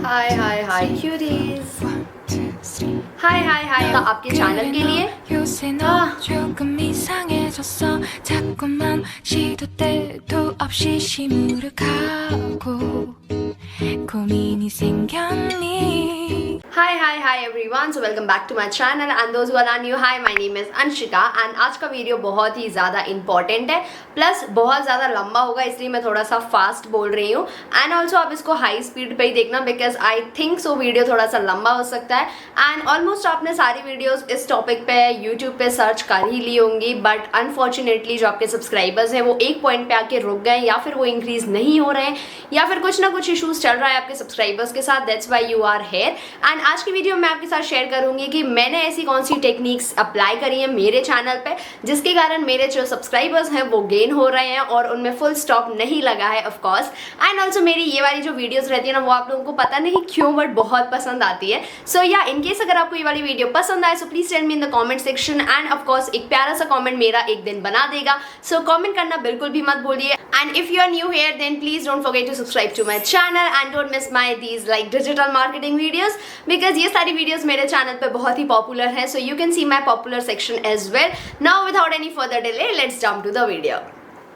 हाय हाय हाय cuties, हाय हाय हाय आपके channel के लिए 요새 너 조금 이상해졌어. 자꾸만 시도 때도 없이 시무룩하고 고민이 생겼니. Hi everyone, so welcome back to my channel and those who are new, hi, my name is Anshika and आज का video बहुत ही ज़्यादा important है प्लस बहुत ज़्यादा लंबा होगा, इसलिए मैं थोड़ा सा फास्ट बोल रही हूँ एंड ऑल्सो आप इसको हाई स्पीड पे ही देखना because I think so video थोड़ा सा लंबा हो सकता है एंड ऑलमोस्ट आपने सारी वीडियोस इस टॉपिक पे यूट्यूब पे सर्च कर ही ली होंगी बट अनफॉर्चुनेटली जो आपके सब्सक्राइबर्स हैं वो एक पॉइंट पे आके रुक गए या फिर वो इंक्रीज नहीं हो रहे हैं या फिर कुछ ना कुछ इशूज़ चल रहा है आपके सब्सक्राइबर्स के साथ, that's why you are here and आज की वीडियो में आपके साथ शेयर करूंगी कि मैंने ऐसी कौन सी टेक्निक्स अप्लाई करी है मेरे चैनल पे जिसके कारण मेरे जो सब्सक्राइबर्स हैं वो गेन हो रहे हैं और उनमें फुल स्टॉप नहीं लगा है ऑफ कोर्स एंड ऑल्सो मेरी ये वाली जो वीडियोस रहती है ना वो आप लोगों को पता नहीं क्यों बट बहुत पसंद आती है। सो या इन केस अगर आपको ये वाली वीडियो पसंद आए so please tell me in the comment section and of course एक प्यारा सा कॉमेंट मेरा एक दिन बना देगा, सो कॉमेंट करना बिल्कुल भी मत भूलिए and if you are new here then please don't forget to subscribe to my channel and don't miss my these like digital marketing videos because ये सारी वीडियोस मेरे चैनल पे बहुत ही पॉपुलर है, so you can see my popular section as well. Now without any further delay let's jump to the video.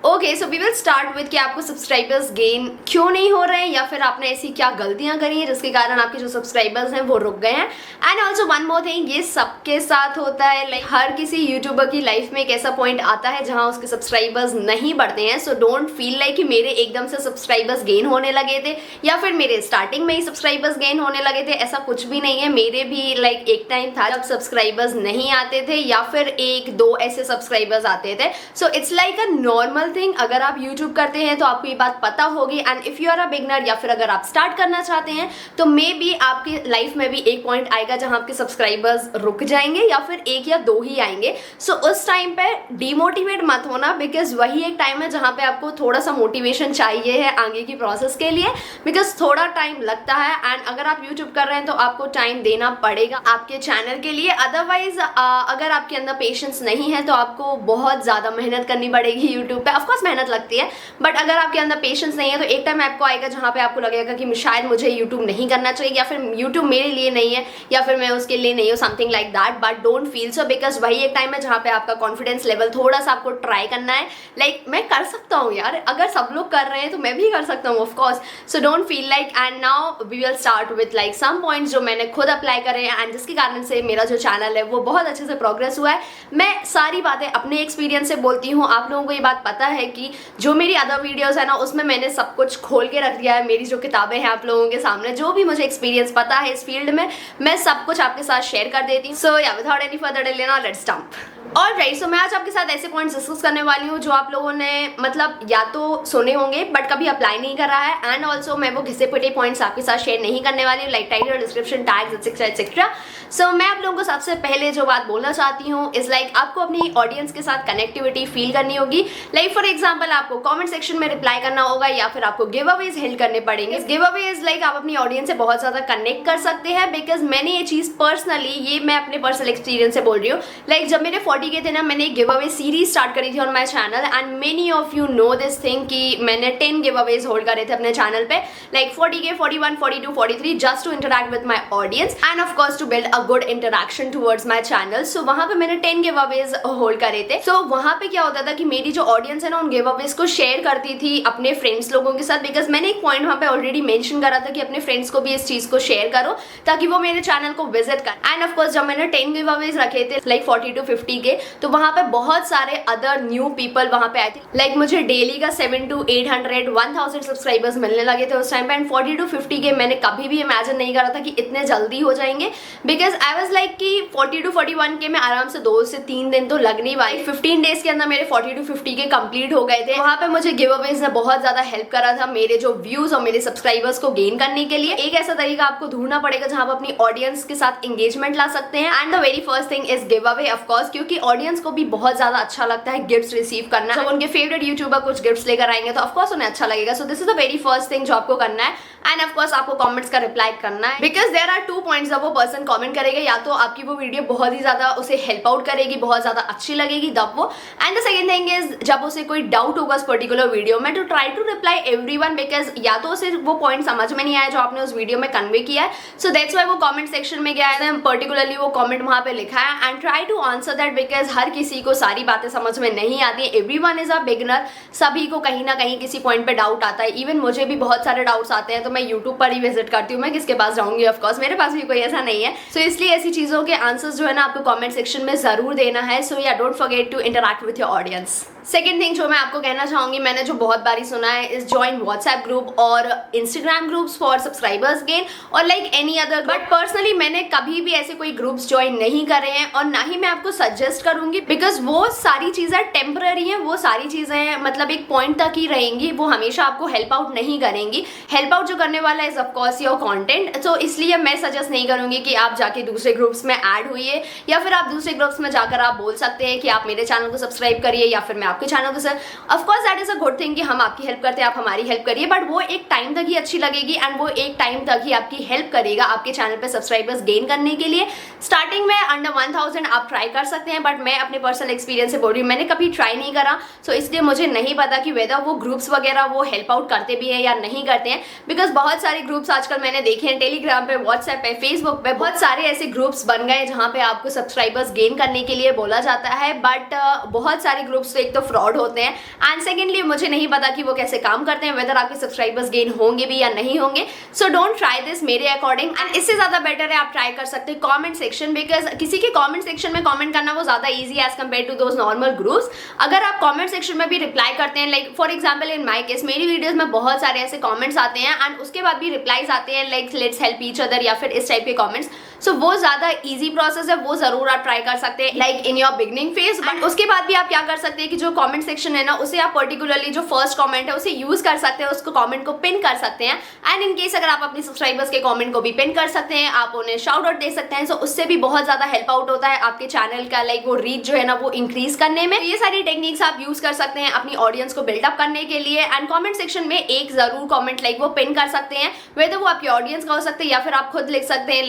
Okay so we will start with कि आपको subscribers gain क्यों नहीं हो रहे हैं या फिर आपने ऐसी क्या गलतियां करी हैं जिसके कारण आपके जो सब्सक्राइबर्स हैं वो रुक गए हैं and also one more thing, ये सबके साथ होता है, लाइक हर किसी यूट्यूबर की लाइफ में एक ऐसा पॉइंट आता है जहां उसके सब्सक्राइबर्स नहीं बढ़ते हैं। सो डोंट फील लाइक कि मेरे एकदम से सब्सक्राइबर्स गेन होने लगे थे या फिर मेरे स्टार्टिंग में ही सब्सक्राइबर्स गेन होने लगे थे, ऐसा कुछ भी नहीं है। मेरे भी लाइक एक टाइम था जब सब्सक्राइबर्स नहीं आते थे या फिर एक दो ऐसे सब्सक्राइबर्स आते थे। So it's like a normal thing, अगर आप YouTube करते हैं तो आपको ये बात पता होगी and if you are a beginner या फिर अगर आप स्टार्ट करना चाहते हैं तो मे बी आपकी लाइफ में भी एक पॉइंट आएगा जहां आपके सब्सक्राइबर्स रुक जाएंगे या फिर एक या दो ही आएंगे। सो उस टाइम पे डिमोटिवेट मत होना बिकॉज वही एक टाइम है जहां पे आपको थोड़ा सा मोटिवेशन चाहिए है आगे की प्रोसेस के लिए बिकॉज थोड़ा टाइम लगता है एंड अगर आप यूट्यूब कर रहे हैं तो आपको टाइम देना पड़ेगा आपके चैनल के लिए। अदरवाइज अगर आपके अंदर पेशेंस नहीं है तो आपको बहुत ज्यादा मेहनत करनी पड़ेगी यूट्यूब पे। ऑफकोर्स मेहनत लगती है बट अगर आपके अंदर पेशेंस नहीं है तो एक टाइम आपको आएगा जहां पे आपको लगेगा कि शायद मुझे यूट्यूब नहीं करना चाहिए या फिर यूट्यूब मेरे लिए नहीं है या फिर मैं उसके लिए नहीं हूँ, something like that. But don't feel so because वही एक टाइम है जहां पे आपका कॉन्फिडेंस लेवल थोड़ा सा आपको ट्राई करना है, लाइक मैं कर सकता हूँ यार, अगर सब लोग कर रहे हैं तो मैं भी कर सकता हूँ of course. So don't feel like and now we will start with like some points जो मैंने खुद अप्लाई करे हैं एंड जिसके कारण से मेरा जो चैनल है वो बहुत अच्छे से प्रोग्रेस हुआ है। मैं सारी बातें अपने एक्सपीरियंस से बोलती हूँ, आप लोगों को ये बात पता है कि जो मेरी अदर वीडियोस है ना उसमें मैंने सब कुछ खोल के रख दिया है, मेरी जो किताबें हैं आप लोगों के सामने, जो भी मुझे एक्सपीरियंस पता है इस फील्ड में मैं सब कुछ आपके साथ शेयर कर देती हूँ। So yeah without any further delay now let's jump. Alright, so मैं आज आपके साथ ऐसे पॉइंट्स डिस्कस करने वाली हूँ जो आप लोगों ने मतलब या तो सुने होंगे बट कभी अप्लाई नहीं करा है एंड ऑल्सो मैं वो घिसे पिटे पॉइंट्स आपके साथ शेयर नहीं करने वाली हूँ like title, description, tags etcetera etcetera. So मैं आप लोगों को सबसे पहले जो बात बोलना चाहती हूँ इज लाइक आपको अपनी ऑडियंस के साथ कनेक्टिविटी फील करनी होगी। लाइक फॉर एग्जाम्पल आपको कॉमेंट सेक्शन में रिप्लाई करना होगा या फिर आपको गिव अवेज हेल्ड करने पड़ेंगे। गिव अवेज लाइक आप अपनी ऑडियंस से बहुत ज्यादा कनेक्ट कर सकते हैं बिकॉज मैंने ये चीज पर्सनली, ये मैं अपने पर्सनल एक्सपीरियंस से बोल रही हूँ, लाइक जब मेरे 40 के थे ना मैंने गिव अवे सीरीज स्टार्ट करी थी on my channel and many of you know this thing कि मैंने 10 गिव अवेज होल्ड करे थे अपने चैनल पे like 40K, 41, 42, 43 just to interact with my audience and of course to build a good interaction towards my channel. So वहां पे मैंने 10 give Awez hold करे थे। सो वहां पे क्या होता था कि मेरी जो ऑडियंस है ना उन गिव अवेज को शेयर करती थी अपने फ्रेंड्स लोगों के साथ बिकॉज मैंने एक पॉइंट वहां पे ऑलरेडी मेंशन करा था कि अपने फ्रेंड्स को भी इस चीज को शेयर करो ताकि वो मेरे चैनल को विजिट कर। एंड ऑफ कोर्स जब मैंने 10 गिव अवेज रखे थे लाइक 40 to 50 के तो वहां पे बहुत सारे अदर न्यू पीपल वहां पे आए थे, लाइक मुझे डेली का 700 to 800 1000 सब्सक्राइबर्स मिलने लगे थे उस टाइम पे एंड 40 to 50 के मैंने कभी भी इमेजिन नहीं करा था कि इतने जल्दी हो जाएंगे बिकॉज आई वाज लाइक कि 40 to 41 के में आराम से 2 से 3 दिन तो लगने वाले, 15 डेज के अंदर मेरे 40 to 50 के कंप्लीट हो गए थे। वहां पे मुझे गिव अवेज ने बहुत ज्यादा हेल्प करा था मेरे जो व्यूज और मेरे सब्सक्राइबर्स को गेन करने के लिए। एक ऐसा तरीका आपको ढूंढना पड़ेगा जहां आप अपनी ऑडियंस के साथ एंगेजमेंट ला सकते हैं and the very first thing is give away of course, क्योंकि ऑडियंस को भी बहुत ज्यादा अच्छा लगता है गिफ्ट्स रिसीव करना। जब उनके फेवरेट यूट्यूबर कुछ गिफ्ट्स लेकर आएंगे तो ऑफ कोर्स उन्हें अच्छा लगेगा। So this is the very first thing जो आपको करना है। एंड ऑफकोर्स आपको कॉमेंट्स का रिप्लाई करना है, बिकॉज देयर आर 2 पॉइंट्स जब वो पर्सन कॉमेंट करेगा, या तो आपकी वो वीडियो बहुत ही ज्यादा उसे हेल्प आउट करेगी, बहुत ज्यादा अच्छी लगेगी तब वो, and the second thing is जब उसे कोई डाउट होगा उस पर्टिकुलर वीडियो में, to try to reply everyone, because या तो उसे वो पॉइंट समझ में नहीं आया जो आपने उस वीडियो में कन्वे किया है, सो दैट्स व्हाई वो कमेंट सेक्शन में गया है, पर्टिकुलरली वो कमेंट वहां पे लिखा है, and try to answer that, because हर किसी को सारी बातें समझ में नहीं आती है, एवरीवन इज अ बिगिनर, सभी को कहीं ना कहीं किसी पॉइंट पे डाउट आता है, इवन मुझे भी बहुत सारे डाउट्स आते हैं, तो मैं यूट्यूब पर ही विजिट करती हूँ, मैं किसके पास जाऊंगी, ऑफकोर्स मेरे पास भी कोई ऐसा नहीं है, सो इसलिए ऐसी चीजों के आंसर्स जो है ना आपको कमेंट सेक्शन में जरूर देना है, सो या don't forget to interact with your audience. Second thing जो मैं आपको कहना चाहूंगी, मैंने जो बहुत बारी सुना है, इज ज्वाइन व्हाट्सएप ग्रुप और Instagram groups for subscribers gain और like any other, but personally मैंने कभी भी ऐसे कोई ग्रुप्स ज्वाइन नहीं करे हैं और ना ही मैं आपको सजेस्ट करूंगी, बिकॉज वो सारी चीजें टेम्पररी हैं, वो सारी चीजें मतलब एक पॉइंट तक ही रहेंगी, वो हमेशा आपको हेल्प आउट नहीं करेंगी। हेल्प आउट जो करने वाला इज ऑफकोर्स योर कंटेंट, तो इसलिए मैं सजेस्ट नहीं करूंगी कि आप जाके दूसरे ग्रुप्स में ऐड हुई, या फिर आप दूसरे ग्रुप्स में जाकर आप बोल सकते हैं कि आप मेरे चैनल को सब्सक्राइब करिए या फिर मैं आपके चैनल को, sir of course that is a good thing कि हम आपकी हेल्प करते हैं, आप हमारी हेल्प करिए, बट वो एक टाइम तक ही अच्छी लगेगी एंड वो एक टाइम तक ही आपकी हेल्प करेगा आपके चैनल पे सब्सक्राइबर्स गेन करने के लिए। स्टार्टिंग में अंडर 1000 आप ट्राई कर सकते हैं, बट मैं अपने पर्सनल एक्सपीरियंस से बोल रही हूँ, मैंने कभी ट्राई नहीं करा, सो इसलिए मुझे नहीं पता कि वेदर वो ग्रुप्स वगैरह वो हेल्प आउट करते भी हैं या नहीं करते हैं, बिकॉज बहुत सारे ग्रुप्स आजकल मैंने देखे हैं, टेलीग्राम पे, व्हाट्सएप पे, फेसबुक पे, बहुत सारे ऐसे ग्रुप्स बन गए जहाँ पे आपको सब्सक्राइबर्स गेन करने के लिए बोला जाता है, बट बहुत सारे ग्रुप्स तो एक तो फ्रॉड होते हैं, एंड सेकेंडली मुझे नहीं पता कि वो कैसे काम करते हैं, वेदर आपके सब्सक्राइबर्स गेन होंगे भी या नहीं होंगे, सो डोंट ट्राई दिस मेरे अकॉर्डिंग। एंड इससे ज्यादा बेटर है आप ट्राई कर सकते हैं कमेंट सेक्शन, बिकॉज किसी के कमेंट सेक्शन में कमेंट करना वो ज्यादा easy as compare to those normal groups. अगर आप कमेंट सेक्शन में भी रिप्लाई करते हैं, like for example in my case, मेरी वीडियोज में बहुत सारे ऐसे कमेंट्स आते हैं एंड उसके बाद भी रिप्लाईज आते हैं like let's help each other या फिर इस टाइप के कमेंट्स, सो वो ज्यादा इजी प्रोसेस है, वो जरूर आप ट्राई कर सकते हैं like in your beginning phase. But उसके बाद भी आप क्या कर सकते हैं कि जो कमेंट सेक्शन है ना, उसे आप पर्टिकुलरली जो फर्स्ट कमेंट है उसे यूज कर सकते हैं, उसको कमेंट को पिन कर सकते हैं, एंड इन केस अगर आप अपने सब्सक्राइबर्स के कमेंट को भी पिन कर सकते हैं, आप उन्हें शाउट आउट दे सकते हैं, सो उससे भी बहुत ज्यादा हेल्प आउट होता है आपके चैनल का लाइक वो रीच जो है ना वो इंक्रीज करने में। ये सारी टेक्निक्स आप यूज कर सकते हैं अपनी ऑडियंस को बिल्डअप करने के लिए, एंड कमेंट सेक्शन में एक जरूर कमेंट लाइक वो पिन कर सकते हैं, वेदर वो आपकी ऑडियंस का हो सकते हैं या फिर आप खुद लिख सकते हैं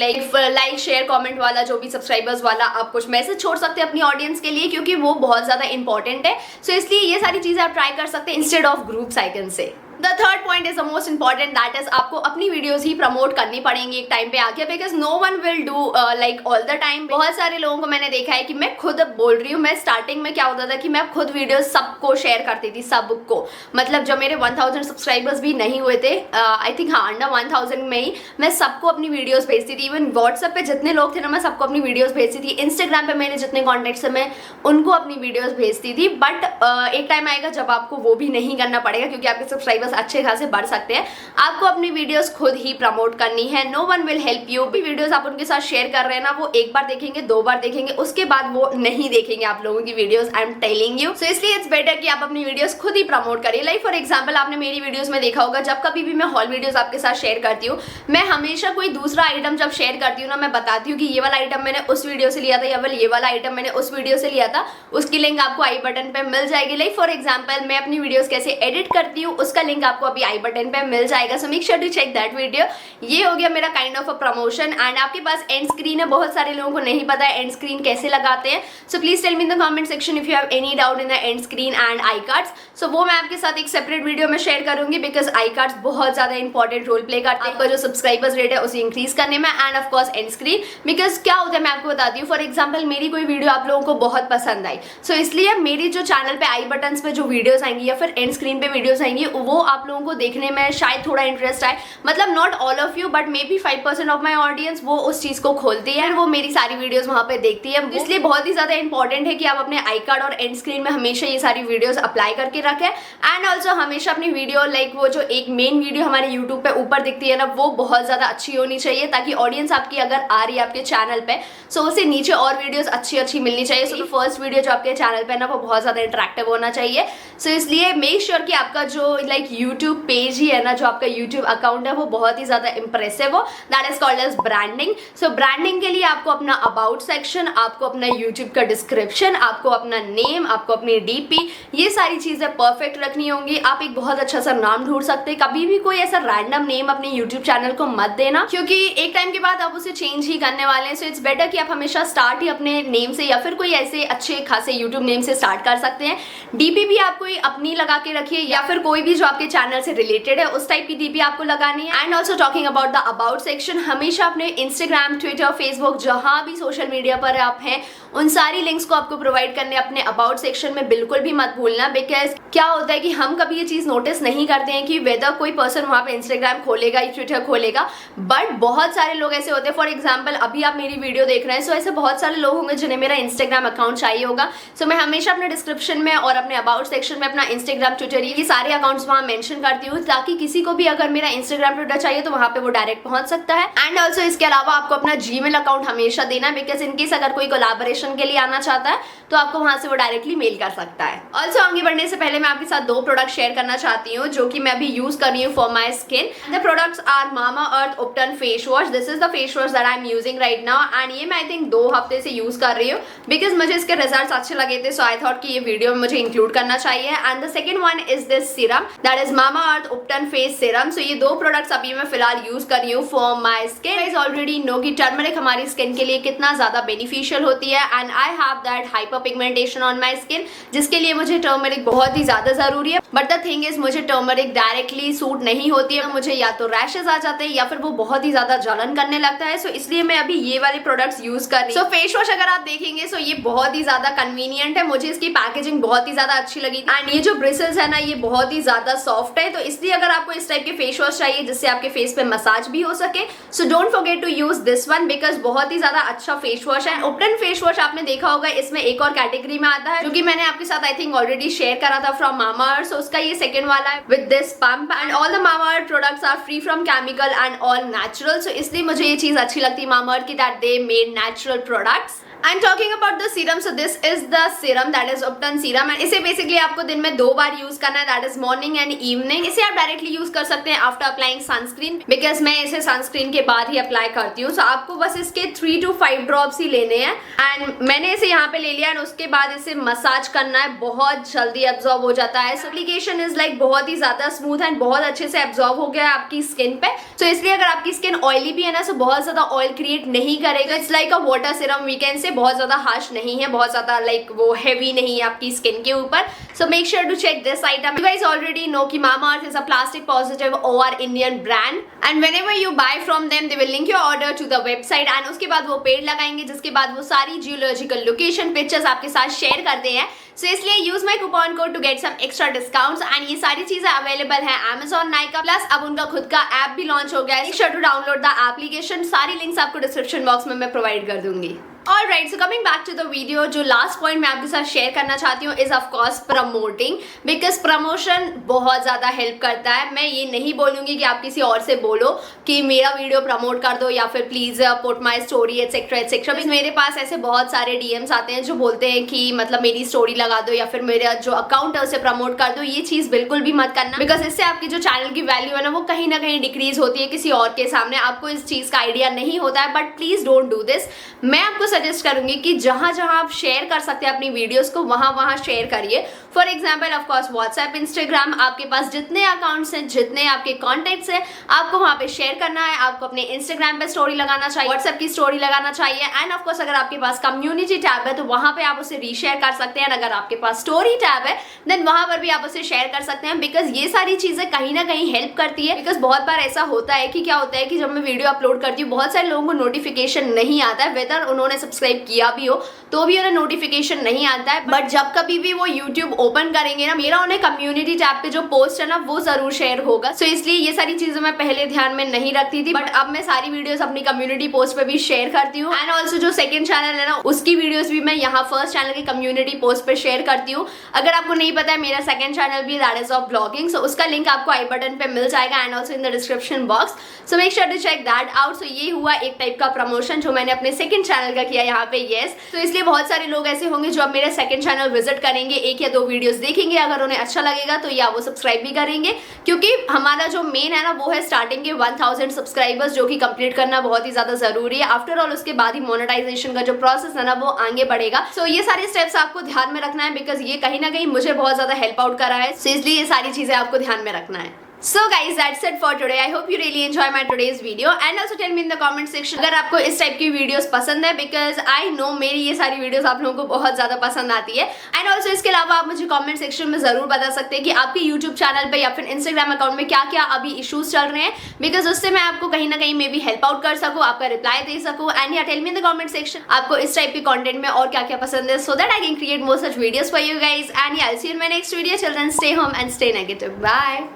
लाइक शेयर कमेंट वाला, जो भी सब्सक्राइबर्स वाला आप कुछ मैसेज छोड़ सकते हैं अपनी ऑडियंस के लिए, क्योंकि वो बहुत ज्यादा इंपॉर्टेंट है, सो इसलिए ये सारी चीजें आप ट्राई कर सकते हैं instead of groups I can say. The third point is the most important, that is आपको अपनी वीडियोस ही प्रमोट करनी पड़ेंगी एक टाइम पे आके, because no one will do like all the time. बहुत सारे लोगों को मैंने देखा है कि मैं खुद बोल रही हूँ, मैं स्टार्टिंग में क्या होता था कि मैं खुद वीडियोस सबको शेयर करती थी, सबको, मतलब जब मेरे 1000 सब्सक्राइबर्स भी नहीं हुए थे, आई थिंक हाँ अंडर 1000 में ही मैं सबको अपनी वीडियोस भेजती थी, इवन व्हाट्सएप पे जितने लोग थे ना मैं सबको अपनी वीडियोस भेजती थी, इंस्टाग्राम पे मेरे जितने कॉन्टेक्ट्स है मैं उनको अपनी वीडियोस भेजती थी, बट एक टाइम आएगा जब आपको वो भी नहीं करना पड़ेगा, क्योंकि आपके सब्सक्राइबर्स अच्छे खासे बढ़ सकते हैं, आपको अपनी वीडियोस खुद ही प्रमोट करनी है, no one will help you. भी वीडियोस आप उनके साथ शेयर कर रहे हैं ना, वो एक बार देखेंगे, 2 बार देखेंगे, उसके बाद वो नहीं देखेंगे आप लोगों की videos, I am telling you. So इसलिए इट्स बेटर कि आप अपनी वीडियोस खुद ही प्रमोट करिए। लाइक फॉर एग्जांपल आपने मेरी वीडियोस में देखा होगा, जब कभी भी मैं हॉल वीडियोस आपके साथ शेयर करती हूँ, मैं हमेशा कोई दूसरा आइटम जब शेयर करती हूँ ना, मैं बताती हूँ कि ये वाला आइटम मैंने उस वीडियो से लिया था, या ये वाला आइटम मैंने उस वीडियो से लिया था, उसकी लिंक आपको आई बटन पे मिल जाएगी। लाइक फॉर एग्जाम्पल मैं अपनी वीडियोस कैसे एडिट करती हूँ, उसका लिंक आपको अभी आई बटन पे मिल जाएगा, so make sure to check that video. ये हो गया मेरा kind of a promotion. And आपके पास एंड स्क्रीन है, बहुत सारे लोगों को नहीं पता है एंड स्क्रीन कैसे लगाते हैं, so please tell me in the comment section if you have any doubt in the end screen and I cards. So वो मैं आपके साथ एक सेपरेट वीडियो में शेयर करूंगी, बिकॉज आई कार्ड्स बहुत ज्यादा इंपॉर्टेंट रोल प्ले करते हैं आपका जो सब्सक्राइबर्स रेट है उसे इंक्रीज करने में, and of course and screen, because क्या होता है मैं आपको बताती हूँ। फॉर एग्जाम्पल मेरी कोई वीडियो आप लोगों को बहुत पसंद आई, सो इसलिए मेरी जो चैनल पे आई बटन पे जो वीडियोस आएंगी या फिर एंड स्क्रीन पे वीडियोस आएंगी, वो आप लोगों को देखने में शायद थोड़ा इंटरेस्ट आए, मतलब not all of you but may be 5% of my audience वो उस चीज को खोलती है, वो मेरी सारी वीडियोस वहां पे देखती है, इसलिए बहुत ही ज्यादा इंपॉर्टेंट है कि आप अपने आई कार्ड और एंड स्क्रीन में हमेशा ये सारी वीडियोस अप्लाई करके रखें। एंड ऑल्सो हमेशा अपनी वीडियो लाइक वो जो एक मेन वीडियो हमारे यूट्यूब पे ऊपर दिखती है ना, वो बहुत ज्यादा अच्छी होनी चाहिए, ताकि ऑडियंस आपकी अगर आ रही है आपके चैनल पे, सो उसे नीचे और वीडियोस अच्छी अच्छी मिलनी चाहिए। सो फर्स्ट वीडियो जो आपके चैनल पे ना वो बहुत ज्यादा इंटरेक्टिव होना चाहिए। सो इसलिए मेक श्योर कि आपका जो लाइक यूट्यूब पेज ही है ना, जो आपका यूट्यूब अकाउंट है वो बहुत ही ज्यादा इंप्रेसिव हो। That is called as branding. So branding के लिए आपको अपना अबाउट सेक्शन, आपको अपना यूट्यूब का डिस्क्रिप्शन, आपको अपना नेम, आपको अपनी डीपी, ये सारी चीजें परफेक्ट रखनी होंगी। आप एक बहुत अच्छा सा नाम ढूंढ सकते हैं। कभी भी कोई ऐसा रैंडम नेम अपने यूट्यूब चैनल को मत देना, क्योंकि एक टाइम के बाद आप उसे चेंज ही करने वाले हैं। सो इट्स बेटर कि आप हमेशा स्टार्ट ही अपने नेम से या फिर कोई ऐसे अच्छे खासे यूट्यूब नेम से स्टार्ट कर सकते हैं। डीपी भी आप कोई अपनी लगा के रखिए या फिर कोई भी जो आपके चैनल से रिलेटेड है उस टाइप की डीपी आपको लगानी है। And also talking about the about section, हमेशा अपने इंस्टाग्राम, ट्विटर, फेसबुक, जहां भी सोशल मीडिया पर आप हैं उन सारी लिंक्स को आपको प्रोवाइड करने अपने अबाउट सेक्शन में बिल्कुल भी मत भूलना। बिकॉज क्या होता है कि हम कभी ये चीज नोटिस नहीं करते हैं कि वेदर कोई पर्सन वहां पे इंस्टाग्राम खोलेगा या ट्विटर खोलेगा, बट बहुत सारे लोग ऐसे होते हैं। फॉर एग्जाम्पल अभी आप मेरी वीडियो देख रहे हैं, सो ऐसे बहुत सारे लोग होंगे जिन्हें मेरा इंस्टाग्राम अकाउंट चाहिए होगा। सो मैं हमेशा अपने डिस्क्रिप्शन में और अपने अबाउट सेक्शन में अपना इंस्टाग्राम, ट्विटर, ये सारे अकाउंट्स वहां मेंशन करती हूँ, ताकि किसी को भी अगर मेरा इंस्टाग्राम प्रोडक्ट चाहिए तो वहां पे वो डायरेक्ट पहुंच सकता है। एंड ऑल्सो इसके अलावा आपको अपना जीमेल अकाउंट हमेशा देना, बिकॉज इनकेस अगर कोई कोलैबोरेशन के लिए आना चाहता है तो आपको वहां से वो डायरेक्टली मेल कर सकता है। ऑल्सो आगे बढ़ने से पहले मैं आपके साथ दो प्रोडक्ट शेयर करना चाहती हूँ जो कि मैं अभी यूज कर रही हूँ for my skin. The products are Mamaearth Ubtan face wash. This is the face wash that I am using right now, and ये मैं आई थिंक 2 हफ्ते से यूज कर रही हूँ बिकॉज मुझे इसके रिजल्ट्स अच्छे लगे थे। सो आई थॉट कि ये वीडियो में मुझे इंक्लूड करना चाहिए। And the second one is this serum, that is Mamaearth Ubtan face serum. So ये 2 प्रोडक्ट्स अभी मैं फिलहाल यूज कर रही हूँ for my skin. Guys already know कि टर्मरिक हमारी स्किन के लिए कितना ज्यादा बेनिफिशियल होती है, and I have that hyper pigmentation on my skin, जिसके लिए मुझे टर्मरिक बहुत ही ज्यादा जरूरी है। बट द थिंग इज मुझे टर्मरिक डायरेक्टली सूट नहीं होती है। मुझे या तो रैशेस आ जाते हैं या फिर वो बहुत ही ज्यादा जलन करने लगता है। सो इसलिए मैं अभी ये वाले प्रोडक्ट्स यूज कर रही हूँ। सो फेस वॉश अगर आप देखेंगे सो ये बहुत ही ज्यादा कन्वीनियंट है। मुझे इसकी पैकेजिंग बहुत ही ज्यादा अच्छी लगी, एंड ये जो ब्रिसल्स है ना ये बहुत ही ज्यादा सॉफ्ट है। तो इसलिए अगर आपको इस टाइप के फेस वॉश चाहिए जिससे आपके फेस पे मसाज भी हो सके, so don't forget to use this one, because बहुत ही ज्यादा अच्छा फेस वॉश है। उपटन फेस वॉश आपने देखा होगा, इसमें एक और कैटेगरी में आता है जो कि मैंने आपके साथ आई थिंक ऑलरेडी शेयर करा था फ्रॉम मामाअर्थ। सो उसका ये सेकंड वाला है with this pump, and all the Mamaearth products are free from chemical and all natural. So इसलिए मुझे ये चीज अच्छी लगती है मामाअर्थ की, that they made natural products. And talking about the serum, so this is the serum, that is Ubtan serum, and इसे basically आपको दिन में 2 बार यूज करना है, that is morning and evening। इसे आप डायरेक्टली यूज कर सकते हैं आफ्टर अप्लाइंग सनस्क्रीन, बिकॉज मैं इसे सनस्क्रीन के बाद ही अप्लाई करती हूँ। सो आपको बस इसके 3 to 5 ड्रॉप्स ही लेने हैं, एंड मैंने इसे यहाँ पे ले लिया, एंड उसके बाद इसे मसाज करना है। बहुत जल्दी एब्जॉर्ब हो जाता है। एप्लीकेशन इज लाइक बहुत ही ज्यादा स्मूथ एंड बहुत अच्छे से एब्जॉर्ब हो गया है आपकी स्किन पे। सो इसलिए अगर आपकी स्किन ऑयली भी है ना, सो बहुत ज्यादा ऑयल क्रिएट नहीं करेगा। It's like a water serum we can say, बहुत ज्यादा हार्श नहीं है, बहुत ज्यादा लाइक वो हेवी नहीं है आपकी स्किन के ऊपर। So make sure to check this item. You guys already know कि Mamaearth is a plastic positive और Indian brand, and whenever you buy from them they will link your order to the website, and उसके बाद वो paid लगाएंगे, जिसके बाद वो सारी जियोलॉजिकल लोकेशन पिक्चर्स आपके साथ शेयर करते हैं। सो इसलिए use my coupon code to get some extra discounts, and ये सारी चीजें अवेलेबल है Amazon, नाइका, प्लस अब उनका खुद का ऐप भी लॉन्च हो गया है। Make sure to download the application. सारी लिंक्स आपको डिस्क्रिप्शन बॉक्स में मैं प्रोवाइड कर दूंगी। Alright, so coming back to the video, जो लास्ट पॉइंट मैं आपके साथ शेयर करना चाहती हूँ is of course promoting, because promotion बहुत ज्यादा हेल्प करता है। मैं ये नहीं बोलूंगी कि आप किसी और से बोलो कि मेरा वीडियो प्रमोट कर दो या फिर please put my story etcetera etcetera. मेरे पास ऐसे बहुत सारे डीएम्स आते हैं जो बोलते हैं कि मतलब मेरी स्टोरी लगा दो या फिर मेरा जो अकाउंट है उसे प्रमोट कर दो। ये चीज बिल्कुल भी मत करना, बिकॉज इससे आपकी जो चैनल की वैल्यू है ना वो कहीं ना कहीं डिक्रीज होती है किसी और के सामने। आपको इस चीज का आइडिया नहीं होता है, but please don't do this. मैं आपको सजेस्ट करूंगी कि जहां जहां आप शेयर कर सकते हैं अपनी वीडियोस को वहां वहां शेयर करिए। For example of course WhatsApp, Instagram, आपके पास जितने अकाउंट्स हैं, जितने आपके कॉन्टेक्ट्स हैं, आपको वहां पे शेयर करना है। आपको अपने इंस्टाग्राम पे स्टोरी लगाना चाहिए, व्हाट्सएप की स्टोरी लगाना चाहिए, एंड ऑफ कोर्स अगर आपके पास कम्युनिटी टैब है तो वहां पे आप उसे रीशेयर कर सकते हैं। अगर आपके पास स्टोरी टैब है देन वहां पर भी आप उसे शेयर कर सकते हैं, बिकॉज ये सारी चीजें कहीं ना कहीं हेल्प करती है। बिकॉज बहुत बार ऐसा होता है कि क्या होता है कि जब मैं वीडियो अपलोड करती हूँ बहुत सारे लोगों को नोटिफिकेशन नहीं आता है, वेदर उन्होंने सब्सक्राइब किया भी हो तो भी उन्हें नोटिफिकेशन नहीं आता है। बट जब कभी भी वो यूट्यूब ओपन करेंगे ना, मेरा उन्हें कम्युनिटी टैब पे जो पोस्ट है ना वो जरूर शेयर होगा। सो इसलिए ये सारी चीजें मैं पहले ध्यान में नहीं रखती थी, बट अब मैं सारी वीडियोस अपनी कम्युनिटी पोस्ट पे भी शेयर करती हूँ। एंड ऑल्सो जो सेकंड चैनल है ना उसकी वीडियोस भी मैं यहाँ फर्स्ट चैनल की कम्युनिटी पोस्ट पे शेयर करती हूँ। अगर आपको नहीं पता है, मेरा सेकंड चैनल भी that is of blogging, so उसका लिंक आपको आई बटन पे मिल जाएगा and also in the description box. So make sure to check that out. So ये हुआ एक टाइप का प्रमोशन जो मैंने अपने सेकंड चैनल का किया यहाँ पे। यस, तो इसलिए बहुत सारे लोग ऐसे होंगे जो अब मेरा सेकंड चैनल विजिट करेंगे 1 या 2 वीडियोस देखेंगे, अगर उन्हें अच्छा लगेगा तो या वो सब्सक्राइब भी करेंगे, क्योंकि हमारा जो मेन है ना वो है स्टार्टिंग के 1000 सब्सक्राइबर्स जो कि कंप्लीट करना बहुत ही ज्यादा जरूरी है। आफ्टर ऑल उसके बाद ही मोनेटाइजेशन का जो प्रोसेस है ना वो आगे बढ़ेगा। सो ये सारे स्टेप्स आपको ध्यान में रखना है, बिकॉज ये कहीं ना कहीं मुझे बहुत ज्यादा हेल्प आउट करा है। सो इसलिए ये सारी चीजें आपको ध्यान में रखना है। So guys, that's it for today. I hope you really enjoy my today's video and also tell me in the comment section अगर आपको इस टाइप की वीडियोस पसंद है, because I know मेरी ये सारी वीडियोस आप लोगों को बहुत ज्यादा पसंद आती है। एंड ऑल्सो इसके अलावा आप मुझे कमेंट सेक्शन में जरूर बता सकते हैं कि आपके यूट्यूब चैनल पे या फिर इंस्टाग्राम अकाउंट में क्या क्या अभी इश्यूज चल रहे हैं, बिकॉज उससे मैं आपको कहीं ना कहीं मे बी हेल्प आउट कर सकूँ, आपका रिप्लाई दे सकूँ। एंड या tell me in the comment section आपको इस टाइप के कंटेंट में और क्या क्या पसंद है, so that I can create more such videos for you guys. And yeah I see you in my next video. Till then stay home and stay negative. Bye.